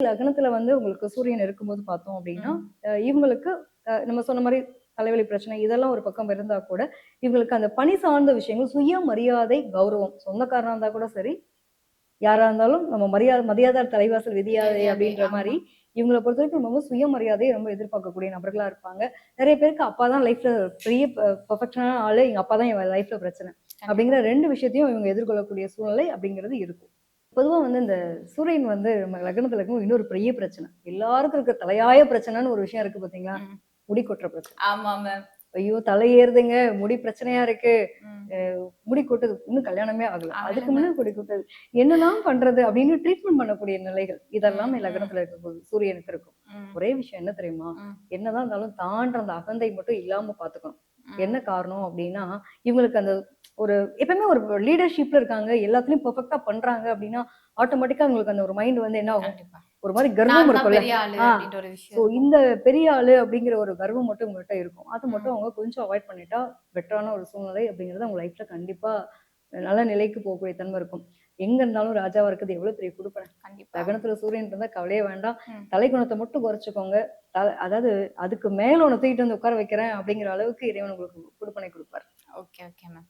லக்னத்துல வந்து உங்களுக்கு சூரியன் இருக்கும்போது பார்த்தோம் அப்படின்னா, ம். இவங்களுக்கு நம்ம சொன்ன மாரி தலைவலி பிரச்சனை இதெல்லாம் ஒரு பக்கம் இருந்தா கூட, இவங்களுக்கு அந்த பணி சார்ந்த விஷயங்கள், சுயமரியாதை, கௌரவம். சொந்தக்காரனா இருந்தா கூட சரி, யாரா இருந்தாலும் நம்ம மதியாதார் தலைவாசல் விதியாதே தெரியாதே. அப்படின்ற மாரி, ஆமா. இவங்கள பொறுத்தவரைக்கும் ரொம்ப சுயமரியாதைய ரொம்ப எதிர்பார்க்கக்கூடிய நபர்களா இருப்பாங்க. நெறைய பேருக்கு அப்பா தான் லைஃப்ல பெரிய பெர்ஃபெக்ஷனான ஆளு. எங்க அப்பா தான் என் லைஃப்ல பிரச்சனை. கண்டிப்பா. அப்படிங்கிற 2 விஷயத்தையும் இவங்க எதிர்கொள்ளக்கூடிய சூழ்நிலை அப்படிங்கிறது இருக்கும். பொதுவா வந்து இந்த சூரியன் வந்து நம்ம லக்னத்துல இருக்கும் இன்னொரு பெரிய பிரச்சனை. எல்லாருக்கும் இருக்க தலையாய பிரச்சனைன்னு ஒரு விஷயம் இருக்கு பார்த்தீங்களா? ம். முடி கொட்டுற பிரச்சனை. ஆமா மேம். ஐயோ! தலை ஏறுதுங்க, முடி பிரச்சனையா இருக்கு. ம். முடி கொட்டுது. இன்னும் கல்யாணமே ஆகல. ஆகல அதுக்கு முன்ன மேம். முடி கொட்டுது. என்னதான் பண்றது? அப்படின்னு ட்ரீட்மெண்ட் பண்ணக்கூடிய நிலைகள். ம், இதெல்லாமே ம், லக்னத்துல இருக்கும்போது சூரியனுக்கு இருக்கும். ம், ஒரே விஷயம் என்ன தெரியுமா? ம், என்னதான் இருந்தாலும் தான்ற அந்த அகந்தை மட்டும் இல்லாம பார்த்துக்கணும். என்ன ம். காரணம் அப்படின்னா, இவங்களுக்கு அந்த ஒரு எப்பவுமே ஒரு லீடர்ஷிப்ல இருக்காங்க. எல்லாத்துலயும் பெர்ஃபெக்ட்டா பண்றாங்க அப்படின்னா, ஆட்டோமேட்டிக்கா உங்களுக்கு அந்த ஒரு மைண்ட் வந்து என்ன ஆகும்? கண்டிப்பா. ஒரு மாரி கர்வம் நான் தான் இருக்கும்ல. பெரிய ஆளு ஆ. அப்டின்ற ஒரு ஸோ விஷயம் இருக்கும். இந்த பெரிய ஆளு அப்படிங்கிற ஒரு கர்வம் மட்டும் உங்ககிட்ட இருக்கும். அது ம். மட்டும் அவங்க கொஞ்சம் அவாய்ட் பண்ணிட்டா, பெட்டரான ஒரு சூழ்நிலை அப்படிங்கிறது அவங்க லைஃப்ல கண்டிப்பா நல்ல நிலைக்கு போகக்கூடிய தன்மை இருக்கும். எங்க இருந்தாலும் ராஜாவா இருக்கிறது எவ்வளோ பெரிய குடுப்பனை. கண்டிப்பா. லக்னத்துல சூரியன் இருந்தா கவலையே வேண்டாம். ம். தலைகுணத்த மட்டும் குறைச்சுக்கோங்க. அதாவது அதுக்கு மேல ஒண்ண தூக்கிட்டு வந்து உட்கார வைக்கிறேன் அப்படிங்கிற அளவுக்கு இறைவன் உங்களுக்கு குடுப்பனை குடுப்பார். Okay, okay ma'am.